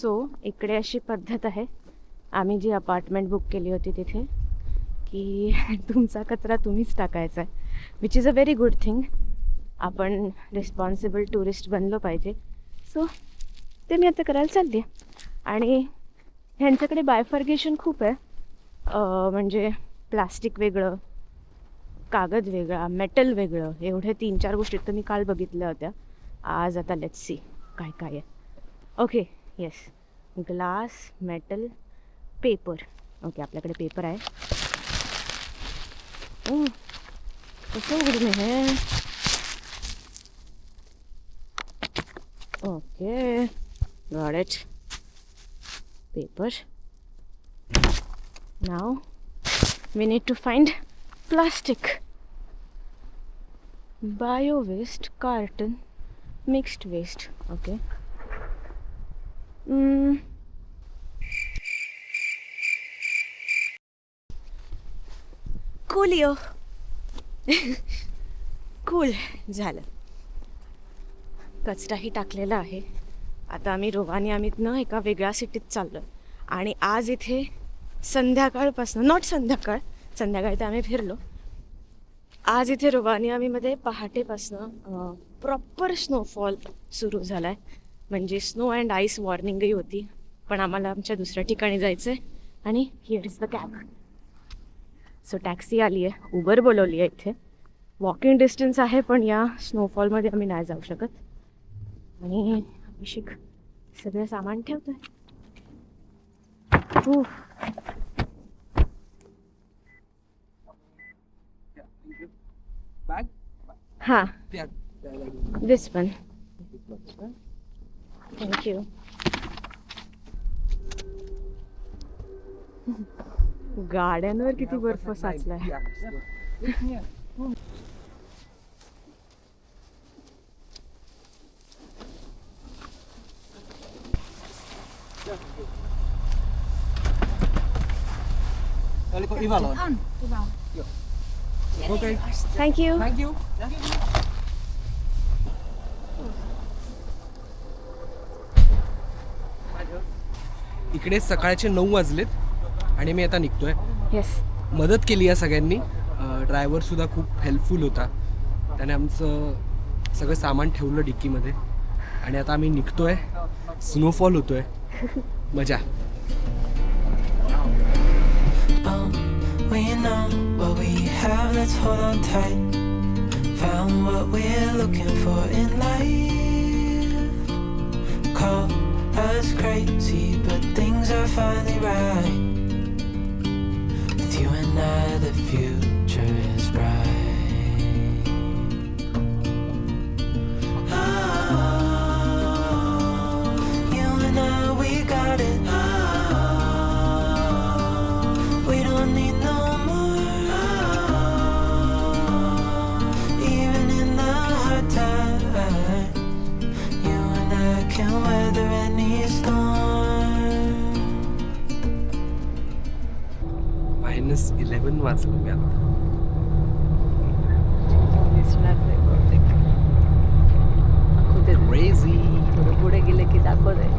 सो इकडे अशी पद्धत आहे, आम्ही जी अपार्टमेंट बुक केली होती तिथे, की तुमचा कचरा तुम्हीच टाकायचा आहे, which is a very good thing. आपण रिस्पॉन्सिबल टुरिस्ट बनलो पाहिजे. सो ते मी आता करायला चालली आहे. आणि ह्यांच्याकडे बायफर्गेशन खूप आहे. म्हणजे प्लास्टिक वेगळं, कागद वेगळा, मेटल वेगळं, एवढ्या 3-4 गोष्टी तर मी काल बघितल्या होत्या. आज आता लेट्स सी काय काय आहे. Okay, yes, glass, metal, paper. Okay, आपल्याकडे पेपर आहे. कसं उघडून हे. Okay, got it. Paper. Now we need to find plastic. Bio waste, carton, mixed waste. Okay. Coolio. Cool झालं. कचराही टाकलेला आहे. आता आम्ही रोवानियामीतनं एका वेगळ्या सिटीत चाललो आणि आज इथे संध्याकाळपासून, नॉट संध्याकाळ, संध्याकाळी तर आम्ही फिरलो. आज इथे रोवानियामीमध्ये पहाटेपासनं प्रॉपर स्नोफॉल सुरू झाला आहे. म्हणजे स्नो अँड आईस वॉर्निंगही होती, पण आम्हाला आमच्या दुसऱ्या ठिकाणी जायचं आहे. आणि here is the cab. So taxi आली आहे, उबर बोलवली आहे. इथे वॉकिंग डिस्टन्स आहे, पण या स्नोफॉलमध्ये आम्ही नाही जाऊ शकत. आणि अभिषेक सगळं सामान ठेवतोय. हां, दिस वन. थँक्यू. गाड्यांवर किती बर्फ साचलाय. Ivalo. Okay. Thank you. Thank you. इकडे सकाळचे 9 वाजलेत आणि मी आता निघतोय. येस. मदत केली या सगळ्यांनी. ड्रायव्हर सुद्धा खूप हेल्पफुल होता. त्याने आमचं सगळं सामान ठेवलं डिक्कीमध्ये आणि आता आम्ही निघतोय. स्नोफॉल होतोय. मजा. We know what we have, let's hold on tight. Found what we're looking for in life. Call us crazy, but things are finally right. With you and I, the future is bright. You and I, we got it. -11 वाजलं मी आता. Crazy. पुढे गेले की दाखवत आहे.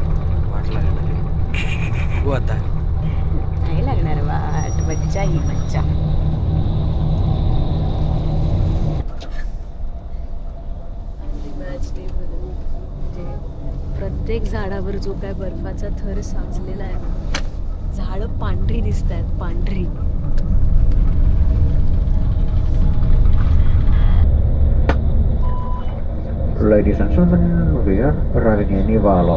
वाट लागणार आहे. हो आता नाही लागणार वाट. मज्जा ही मज्जा. प्रत्येक झाडावर जो काय बर्फाचा थर साचलेला आहे, झाडं पांढरी दिसत आहेत, पांढरी. Ladies and gentlemen, we are arriving in Ivalo.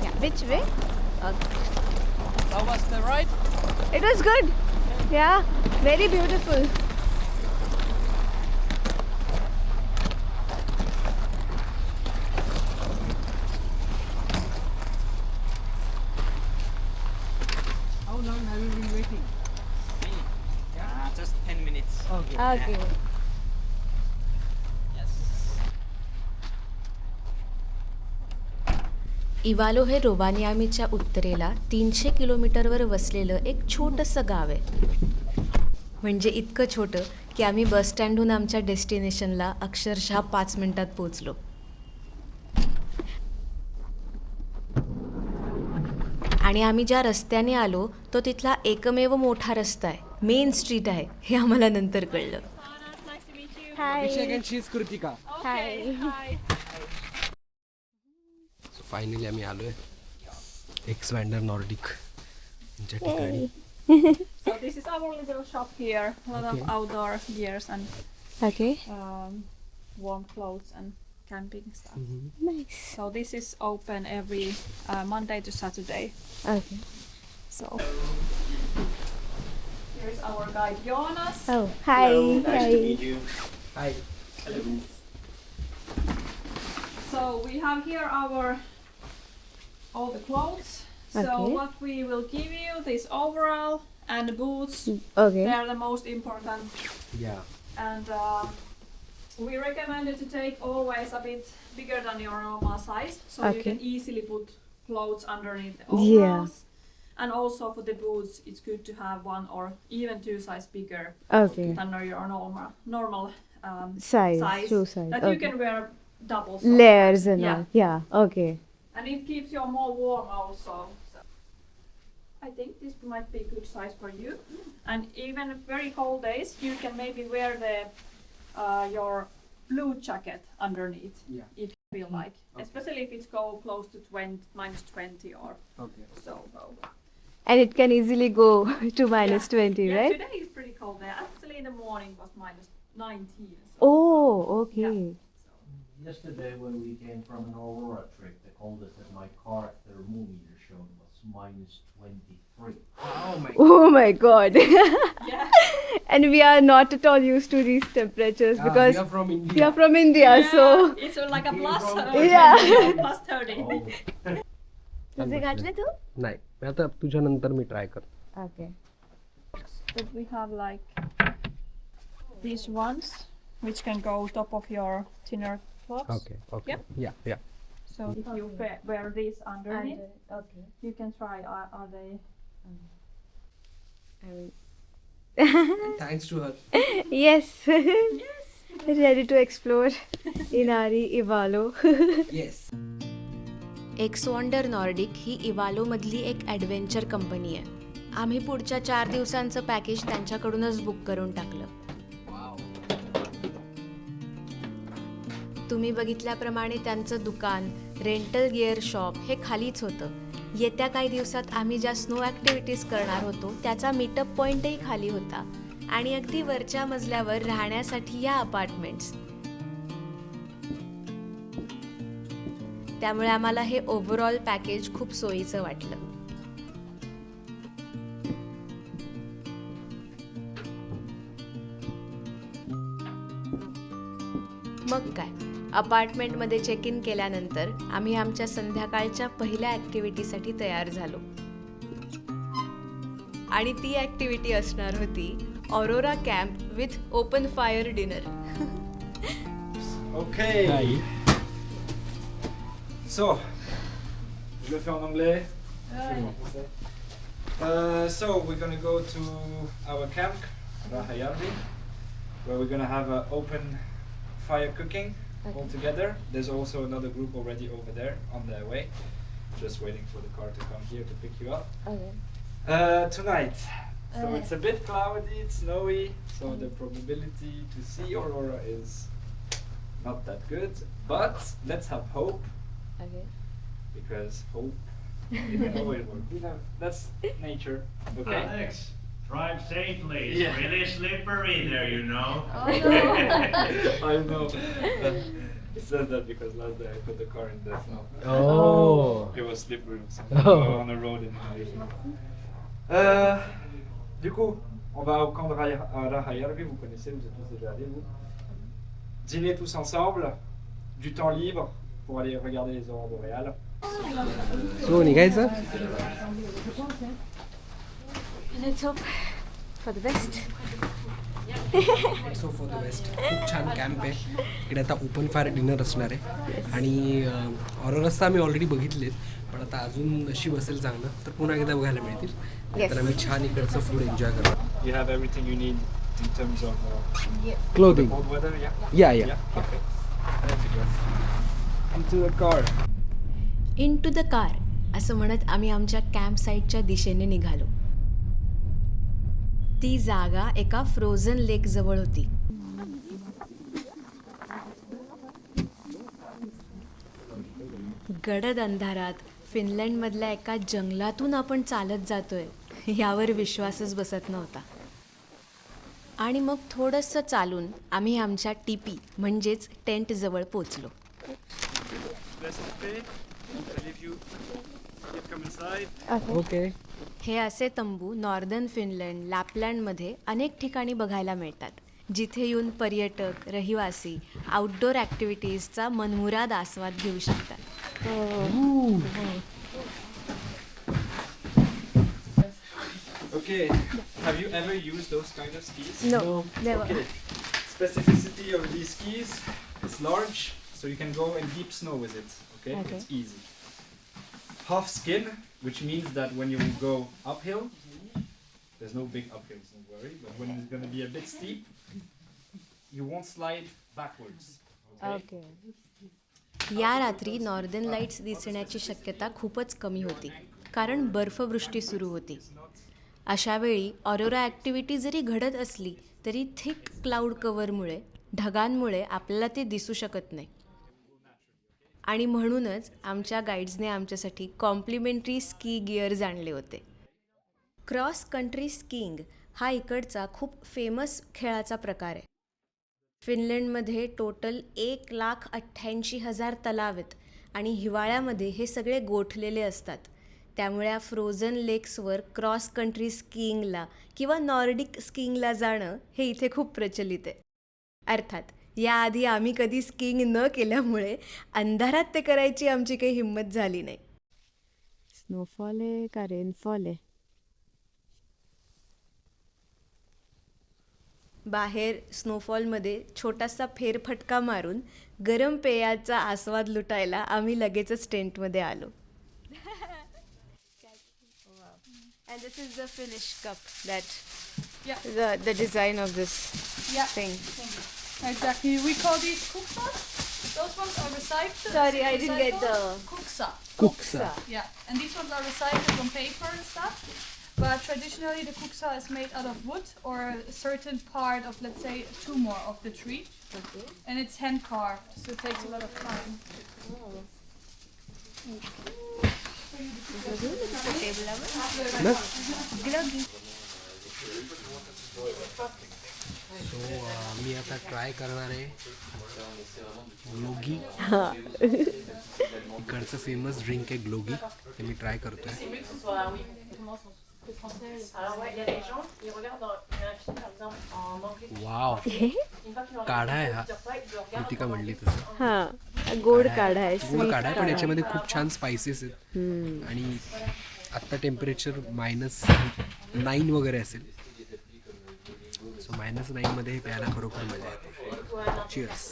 Yeah, which way? Okay. How was the ride? It was good. Yeah, very beautiful. How long have you been waiting? Just 10 minutes. Okay. Yes. इवालो हे रोवानियामीच्या उत्तरेला 300 किलोमीटरवर वसलेलं एक छोटंसं गाव आहे. म्हणजे इतकं छोटं की आम्ही बस स्टँडहून आमच्या डेस्टिनेशनला अक्षरशः 5 मिनिटात पोहोचलो. आणि आम्ही ज्या रस्त्याने आलो तो तिथला एकमेव मोठा रस्ता आहे, मेन स्ट्रीट आहे, हे आम्हाला नंतर कळलं. कृतिका. फायनली आम्ही आलोय Xwander Nordic यांच्या ठिकाणी. So this is our little shop here. A lot of outdoor gears and Okay. warm clothes and camping stuff. Nice. So this is open every Monday to Saturday. Okay. So here's our guide Jonas. Oh, hi. Hi. So we have here all the clothes. So Okay. what we will give you, this overall and boots. Okay. They are the most important. Yeah. And we recommend you to take always a bit bigger than your normal size, so you Okay. can easily put clothes underneath the Yeah. overalls. And also for the boots, it's good to have one or even two size bigger Okay. than your normal Size. Shoe size. that Okay. you can wear double. Layers and Yeah. all. Yeah. Okay. And it keeps you more warm also. So I think this might be a good size for you. And even very cold days, you can maybe wear your blue jacket underneath. Yeah. If you feel like, especially if it's go close to -20 or Okay. so. And it can easily go to -20, Yeah, right? today is pretty cold there. Actually, in the morning was -19. So, Oh, okay. Yesterday when we came from an Aurora trip, the coldest that my car thermometer showed was -23. Oh my. Oh my God. yeah. And we are not at all used to these temperatures because we are from India. we are from India, so It's like a plus Yeah. plus 30. तुझे घातले तू? नाही मी आता तुझ्या नंतर मी try कर. Okay. But we have like these ones which can go top of your thinner clothes. Okay. Okay. Yep. Yeah. So if you wear these underneath, Okay. you can try. Are they? Thanks to her. Yes. Ready to explore Inari, Ivalo. Yes. Xwander Nordic ही इवालोमधली एक adventure company आहे. आम्ही पुढच्या 4 दिवसांचं package त्यांच्याकडूनच book करून टाकलं. तुम्ही बघितल्याप्रमाणे त्यांचं दुकान, रेंटल गिअर शॉप हे खालीच होतं. येत्या काही दिवसात आम्ही ज्या स्नो ॲक्टिव्हिटीज करणार होतो त्याचा मीटअप पॉईंटही खाली होता. आणि अगदी वरच्या मजल्यावर राहण्यासाठी या अपार्टमेंट्स. त्यामुळे आम्हाला हे ओव्हरऑल पॅकेज खूप सोयीचं वाटलं. मग काय, अपार्टमेंटमध्ये चेक इन केल्यानंतर आम्ही आमच्या संध्याकाळच्या पहिल्या ॲक्टिव्हिटीसाठी तयार झालो. आणि ती ॲक्टिव्हिटी असणार होती aurora camp with open fire dinner. Okay. So, je le fais en anglais. So we're gonna go to our camp, Rahayarvi, where we're gonna have an open fire cooking all together. There's also another group already over there on their way, just waiting for the car to come here to pick you up. Okay. Tonight. So it's a bit cloudy, it's snowy, so the probability to see Aurora is not that good, but let's have hope, Okay. because hope, you know, it will work. That's nature, okay? Alex, drive safely. It's Yeah. really slippery there, you know. I know. It says that because last day I put the car in the snow. Oh. It was slippery Oh. on the road in Inari. Du coup, on va au camp de Rahayarvi, vous connaissez, vous êtes tous déjà allés, vous. Dîner tous ensemble, du temps libre pour aller regarder les aurores boréales. So निघायचं. Let's hope for the best. So for the best. खूप छान camp आहे. इकडे आता open fire dinner असणार आहे आणि auroras आम्ही ऑलरेडी बघितलेत, पण आता अजून नशीब असेल चांगलं तर पुन्हा एकदा बघायला मिळतील. Yes. तर आम्ही छान इकडचं फूड एन्जॉय करणार. You have everything you need in terms of clothing. cold weather, yeah? या Okay. There we go. Into the car. Into the car असं म्हणत आम्ही आमच्या कॅम्प साईटच्या दिशेने निघालो. ती जागा एका फ्रोझन लेक जवळ होती. गडद अंधारात फिनलँडमधल्या एका जंगलातून आपण चालत जातोय यावर विश्वासच बसत नव्हता. आणि मग थोडंसं चालून आम्ही आमच्या टीपी म्हणजेच टेंटजवळ पोचलो. ओके. हे असे तंबू नॉर्दर्न फिनलँड, लॅपलँडमध्ये अनेक ठिकाणी बघायला मिळतात, जिथे येऊन पर्यटक, रहिवासी आउटडोअर ॲक्टिव्हिटीजचा मनमुराद आस्वाद घेऊ शकतात. Okay. Have you ever used those kind of skis? No, never. Okay. Specificity of these skis, it's large, so you can go in deep snow with it. Okay? Okay. It's easy. Half skin, which means that when you go uphill, there's no big uphills, don't worry, but when it's going to be a bit steep, you won't slide backwards. Okay? या रात्री northern lights दिसण्याची शक्यता खूपच कमी होती, कारण बर्फवृष्टी सुरू होती. अशावेळी ऑरोरा ॲक्टिव्हिटी जरी घडत असली तरी थिक क्लाउड कव्हरमुळे, ढगांमुळे आपल्याला ते दिसू शकत नाही. आणि म्हणूनच आमच्या गाईड्सने आमच्यासाठी कॉम्प्लिमेंटरी स्की गिअर्स आणले होते. क्रॉस कंट्री स्कीइंग हा इकडचा खूप फेमस खेळाचा प्रकार आहे. फिनलँडमध्ये टोटल 1,88,000 तलाव आहेत आणि हिवाळ्यामध्ये हे सगळे गोठलेले असतात. त्यामुळे या फ्रोझन लेक्सवर क्रॉस कंट्री स्कीइंगला किंवा नॉर्डिक स्कीइंगला जाणं हे इथे खूप प्रचलित आहे. अर्थात याआधी आम्ही कधी स्कीइंग न केल्यामुळे अंधारात ते करायची आमची काही हिंमत झाली नाही. स्नोफॉल आहे का रेनफॉल आहे? बाहेर स्नोफॉलमध्ये छोटासा फेरफटका मारून गरम पेयाचा आस्वाद लुटायला आम्ही लगेचच टेंटमध्ये आलो. And this is the Finnish cup that Yeah. the design of this Yeah. thing. Exactly. We call these kuksa. Those ones are recycled. Sorry, I didn't get recycled. Kuksa. Kuksa. Yeah, and these ones are recycled from paper and stuff. But traditionally, the kuksa is made out of wood or a certain part of, let's say, a tumor of the tree. Okay. And it's hand carved, so it takes a lot of time. सो मी आता try करणार आहे glögi. इकडचं famous drink आहे glögi, ते मी try करतोय. वाव, काढा आहे हा, कृतिका म्हणली तसं. हा, गोड काढा आहे, गोड काढा आहे, पण याच्यामध्ये खूप छान स्पायसेस आहेत. आणि आत्ता टेम्परेचर -9 वगैरे असेल. सो -9 मध्ये हे प्यायला खरोखर मजा येते. चिअर्स.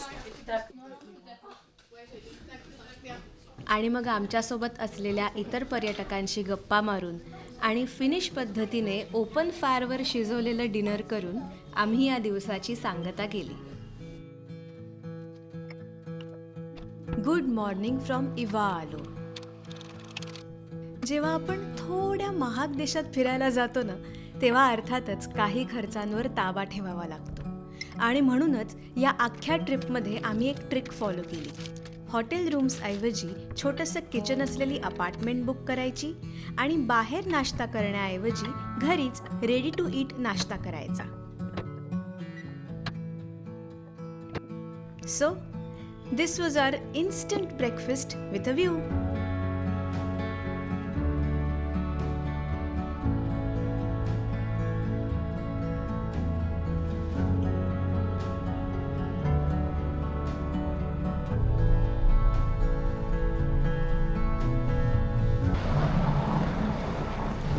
आणि मग आमच्यासोबत असलेल्या इतर पर्यटकांशी गप्पा मारून आणि फिनिश पद्धतीने ओपन फायरवर शिजवलेलं डिनर करून आम्ही या दिवसाची सांगता केली. Good morning from Ivalo. जेव्हा आपण थोड्या महाग देशात फिरायला जातो ना, तेव्हा अर्थातच काही खर्चांवर ताबा ठेवावा लागतो. आणि म्हणूनच या अख्ख्या ट्रिपमध्ये आम्ही एक ट्रिक फॉलो केली. हॉटेल रूम्सऐवजी छोटंसं किचन असलेली अपार्टमेंट बुक करायची आणि बाहेर नाश्ता करण्याऐवजी घरीच रेडी टू ईट नाश्ता करायचा. So this was our instant breakfast with a view.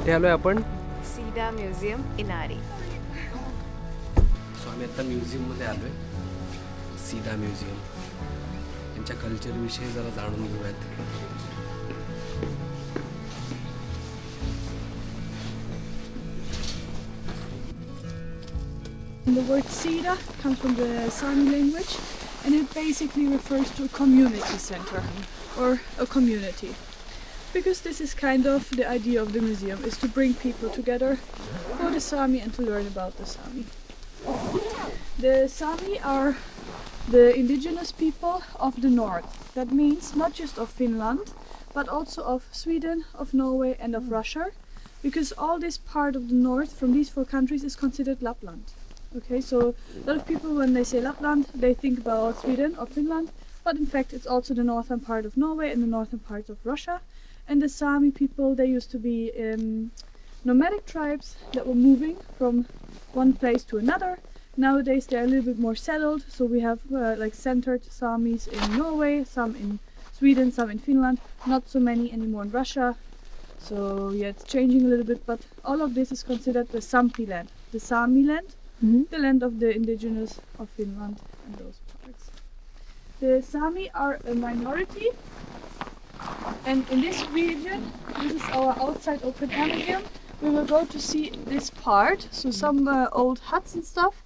कुठे आलोय आपण? SIDA museum, Inari. सो आम्ही आता म्युझियममध्ये आलोय, सीदा म्युझियम. त्यांच्या कल्चरविषयी जरा जाणून घेऊयात. The word Siida comes from the Sami language, and it basically refers to a community center or a community. Because this is kind of the idea of the museum, is to bring people together for the Sami and to learn about the Sami. The Sami are the indigenous people of the north. That means not just of Finland, but also of Sweden, of Norway and of Russia, because all this part of the north from these 4 countries is considered Lapland. Okay, so a lot of people when they say Lapland, they think about Sweden or Finland, but in fact it's also the northern part of Norway and the northern part of Russia. And the Sami people, they used to be nomadic tribes that were moving from one place to another. Nowadays they're a little bit more settled, so we have like centered Samis in Norway, some in Sweden, some in Finland, not so many anymore in Russia. So yeah, it's changing a little bit, but all of this is considered the Sampi land, the Sami land, the land of the indigenous of Finland and those parts. The Sami are a minority, and in this region, this is our outside open air museum. We will go to see this part, so some old huts and stuff.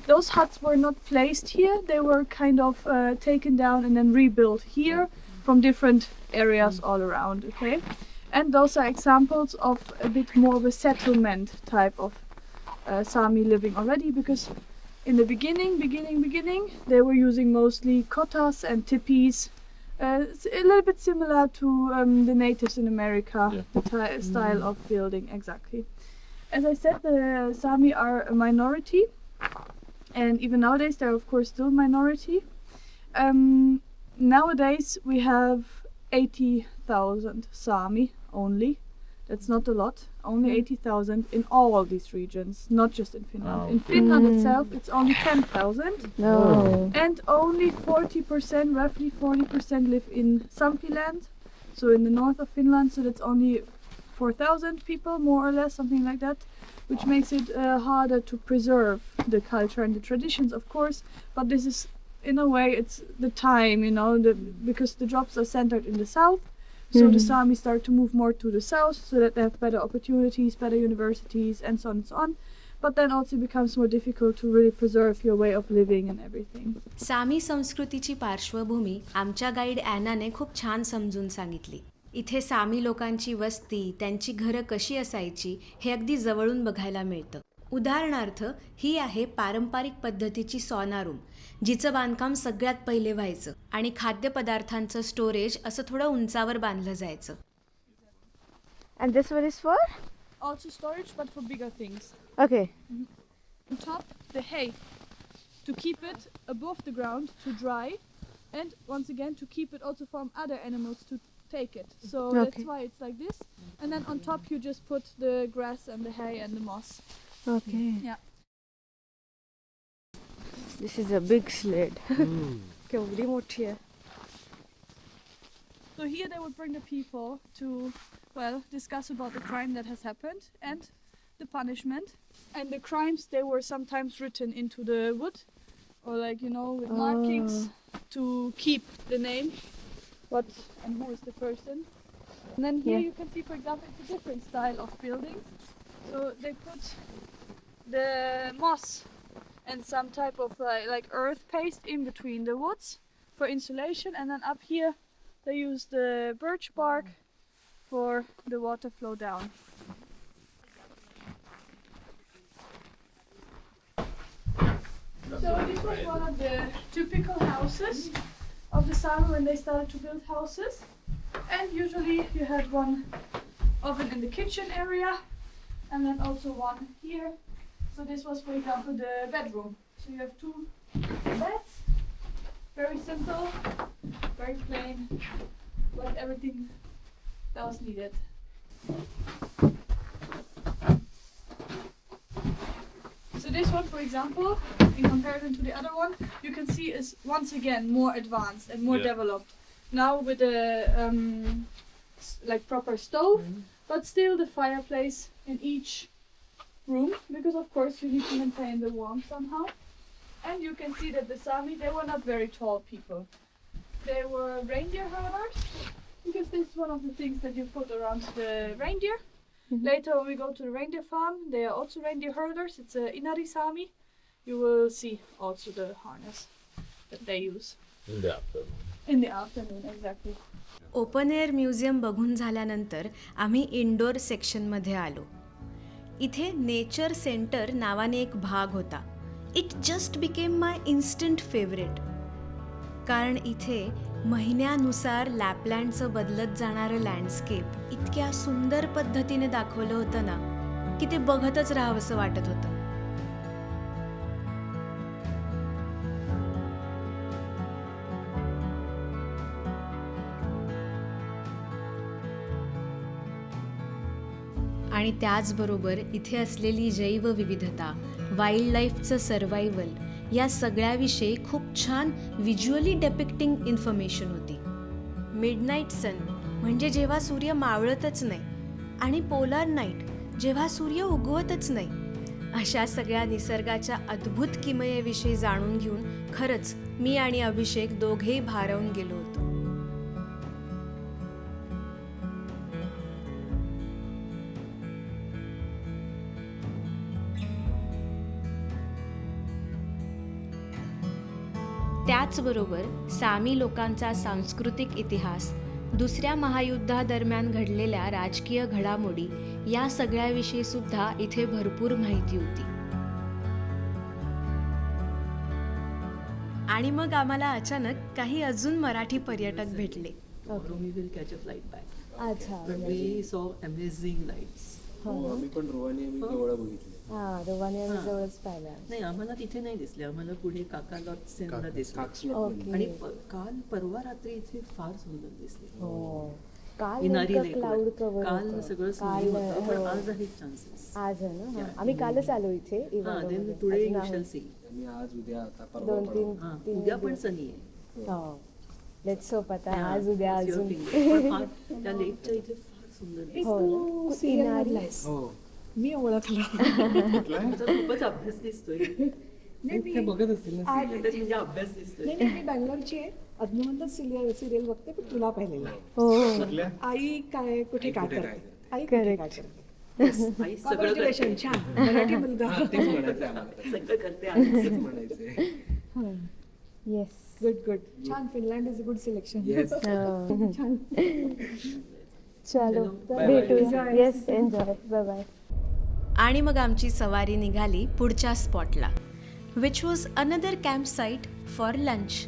Those huts were not placed here, they were kind of taken down and then rebuilt here from different areas all around, okay? And those are examples of a bit more of a settlement type of Sami living already, because in the beginning, they were using mostly kotas and tipis. It's a little bit similar to the natives in America, the style of building, exactly. As I said, the Sami are a minority, and even nowadays they're of course still minority. Nowadays we have 80,000 Sami only. That's not a lot, only 80,000 in all these regions, not just in Finland. In Finland itself, it's only 10,000. No. And only 40%, roughly 40% live in Sampi land, so in the north of Finland, so that's only 4,000 people, more or less, something like that, which makes it harder to preserve the culture and the traditions, of course, but this is, in a way, it's the time, you know, because the jobs are centered in the south. So the Sami start to move more to the south so that they have better opportunities, better universities and so on and so on. But then also it becomes more difficult to really preserve your way of living and everything. सामी संस्कृतीची पार्श्वभूमी आमच्या guide ॲनाने खूप छान समजून सांगितली. इथे सामी लोकांची वस्ती, त्यांची घरं कशी असायची हे अगदी जवळून बघायला मिळतं. उदाहरणार्थ ही आहे पारंपरिक पद्धतीची सॉना रूम, जिचं बांधकाम सगळ्यात पहिले व्हायचं आणि खाद्यपदार्थांचं स्टोरेज असं थोडं उंचावर बांधलं जायचं. And this one is for? Also storage, but for bigger things. Okay. On top, the hay, to keep it above the ground to dry, and once again to keep it also from other animals to take it. So that's why it's like this. And then on top you just put the grass and the hay and the moss. Okay. Yeah. This is a big sled. केवढी मोठी आहे. So here they would bring the people to, well, discuss about the crime that has happened and the punishment. And the crimes, they were sometimes written into the wood, or like, you know, with markings to keep the name, what and who is the person. And then here you can see, for example, it's a different style of building. So they put the moss and some type of like earth paste in between the woods for insulation, and then up here they use the birch bark for the water flow down. So this was one of the typical houses of the Sami when they started to build houses, and usually you had one oven in the kitchen area and then also one here. So this was, for example, the bedroom. So you have two beds, very simple, very plain, but everything that was needed. So this one, for example, in comparison to the other one, you can see is once again more advanced and more developed. Now with a like proper stove, but still the fireplace in each room, because of course you need to maintain the warmth somehow. And you can see that the Sami, they were not very tall people. They were reindeer herders, because this is one of the things that you put around the reindeer. Later when we go to the reindeer farm, they are also reindeer herders. It's a Inari Sami. you will see also the harness that they use In the afternoon. in the afternoon. Exactly. Open air museum बघून झाल्यानंतर आम्ही indoor सेक्शनमध्ये आलो. इथे nature centre नावाने एक भाग होता. It just became my instant favourite. कारण इथे महिन्यानुसार लॅपलँडचं बदलत जाणारं लँडस्केप इतक्या सुंदर पद्धतीने दाखवलं होतं ना की ते बघतच राहावंसं वाटत होतं. आणि त्याचबरोबर इथे असलेली जैवविविधता, वाईल्ड लाईफचं सर्वायवल या सगळ्याविषयी खूप छान व्हिज्युअली डेपिक्टिंग इन्फॉर्मेशन होती. मिडनाईट सन म्हणजे जेव्हा सूर्य मावळतच नाही आणि पोलार नाईट जेव्हा सूर्य उगवतच नाही, अशा सगळ्या निसर्गाच्या अद्भुत किमयेविषयी जाणून घेऊन खरंच मी आणि अभिषेक दोघेही भारावून गेलो होतो. त्याचबरोबर सामी लोकांचा सांस्कृतिक इतिहास, दुसऱ्या महायुद्धादरम्यान घडलेल्या राजकीय घडामोडी या सगळ्याविषयी सुद्धा इथे भरपूर माहिती होती. आणि मग आम्हाला अचानक काही अजून मराठी पर्यटक भेटले. We will catch a flight back. अच्छा. But we saw amazing lights. आम्ही पण रोवानिएमी जवळ बघितले. हां, रोवानिएमी जवळच पाहिलं. नाही, आम्हाला तिथे नाही दिसले. आम्हाला पुढे काका लॉट्सेनला दिसले. ओके. आणि काल परवा रात्री इथे फार सुंदर दिसले. हो. काल इनारी नेमकं लेक क्लाउड कव्हर काल होतं. सगळं काल, स्नो होतं, पण हो. आज आहेत चान्सेस. आज आहे ना. हां. आम्ही कालच आलो इथे इवालोमध्ये. देन टुडे अजून यू आहे. शॅल सी. आम्ही आज उद्या आता परवा 2-3 उद्या पण सनी आहे. हो. लेट्स होप आता Yeah, आज उद्या cross your अजून. fingers. पण फार त्या लेकच्या इथे फार सुंदर दिसतं. हो. इनारी. हो. मी ओळखलं. तुमचा खूपच अभ्यास दिसतोय. ते बघत असतील ना. म्हणजे अभ्यास दिसतोय. मी बँगलोरची आहे. अधूनमधून सिरियल बघते, पण तुला पाहिलेलं आहे. हो. आई काय कुठे काय करते, आई कुठे काय करते. आई सगळं Congratulations, करते. छान मराठी मुलगा. तेच म्हणायचं आम्हाला. सगळं करते आई. तेच म्हणायचंय. येस. गुड छान. Finland is a good selection. Yes. छान. चलो Bye. भेटूया. Yes, enjoy. Bye bye. आणि मग आमची सवारी निघाली पुढच्या स्पॉटला, which was another camp site for lunch.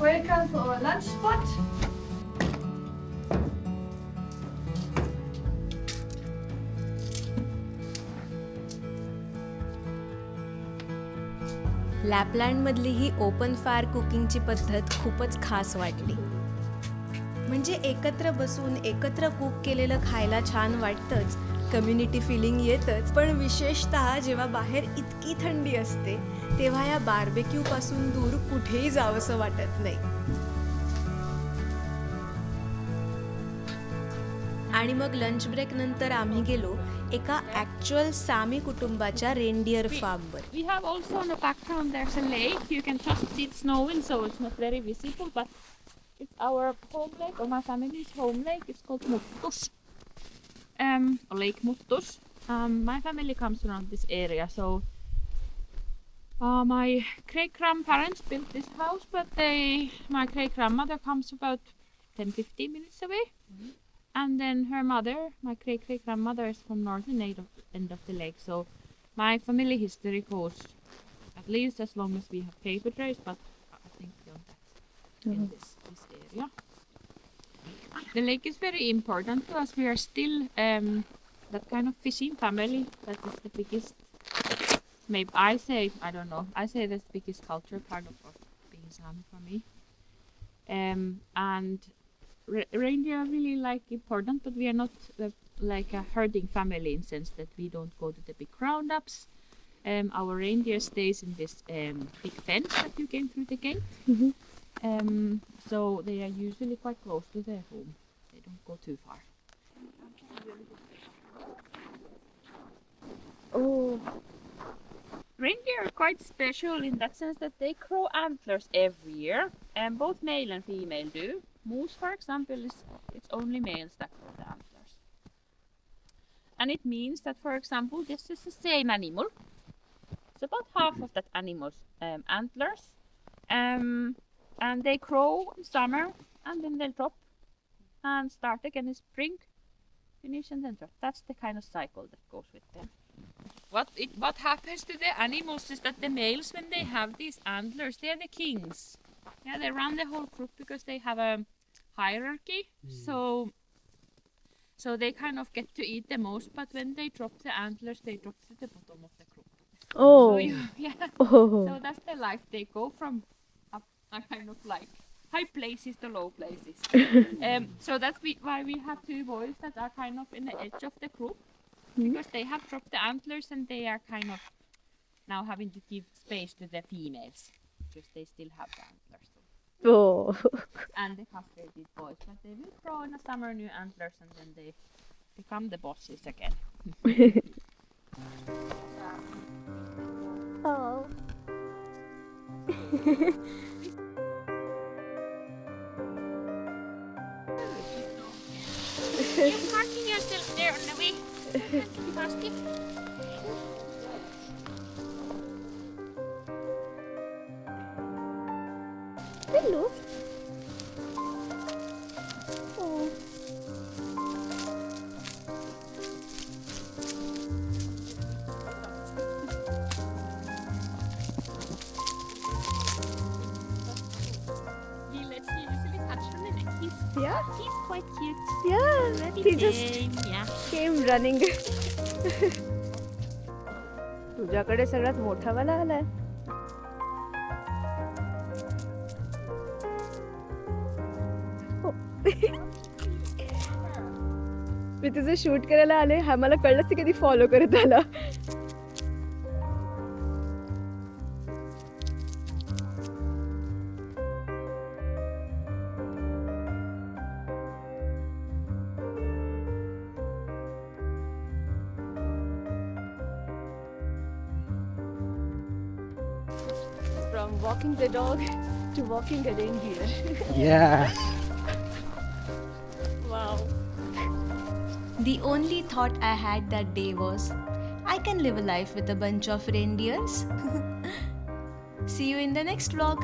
Welcome to our lunch spot. लॅपलँडमधली ही ओपन फायर कुकिंगची पद्धत खूपच खास वाटली. म्हणजे एकत्र बसून एकत्र कुक केलेलं खायला छान वाटतंच, कम्युनिटी फिलिंग येतच, पण विशेषतः जेव्हा बाहेर इतकी थंडी असते तेव्हा या बार्बेक्यू पासून दूर कुठेही जावंसं वाटत नाही. आणि मग लंच ब्रेक नंतर आम्ही गेलो एका ॲक्च्युअल सामी कुटुंबाच्या reindeer फार्मवर. We have also in the background there's a lake. You can just see it snowing, so it's not very visible, but it's our home lake, or my family's home lake. It's called Muttus, or Lake Muttus. My family comes around this area, so my great-grandparents built this house, but my great-grandmother comes about 10-15 minutes away. And then her mother, my great-great-grandmother, is from northern end of the lake. So my family history goes at least as long as we have paper trails, but I think beyond that in this area. The lake is very important to us. We are still that kind of fishing family that is the biggest. Maybe I don't know. I say that's the biggest culture part of being Sami for me. And reindeer are really important, but we are not like a herding family in sense that we don't go to the big roundups. Our reindeer stays in this big fence that you came through the gate. So they are usually quite close to their home. They don't go too far. Oh. Reindeer are quite special in that sense that they grow antlers every year, and both male and female do. Moose, for example, it's only males that grow the antlers. And it means that, for example, this is the same animal. It's about half of that animal's antlers. And they grow in summer, and then they'll drop and start again in spring, finish and then drop. That's the kind of cycle that goes with them. What happens to the animals is that the males, when they have these antlers, they're the kings. Yeah, they run the whole group because they have a hierarchy. So they kind of get to eat the most, but when they drop the antlers, they drop to the bottom of the group. Oh. So so that's the life. They go from up, kind of like high places to low places. So that's why we have two boys that are kind of in the edge of the group, because they have dropped the antlers and they are kind of now having to give space to the females because they still have the antlers. Oh. And the castrated boys, but they will grow in the summer new antlers and then they become the bosses again. Oh. You're parking yourself there on the way. Plastic. Hello. Oh. He lets you usually touch him in the neck. He's quite cute. Yeah, Very he just tame, yeah. came running. तुझ्याकडे सगळ्यात मोठा वाला आलाय. मी तुझं shoot करायला आले, हा मला कळलंच की कधी फॉलो करत आला. From walking the dog to walking a reindeer. Yeah. Wow. The only thought I had that day was, I can live a life with a bunch of reindeers. See you in the next vlog.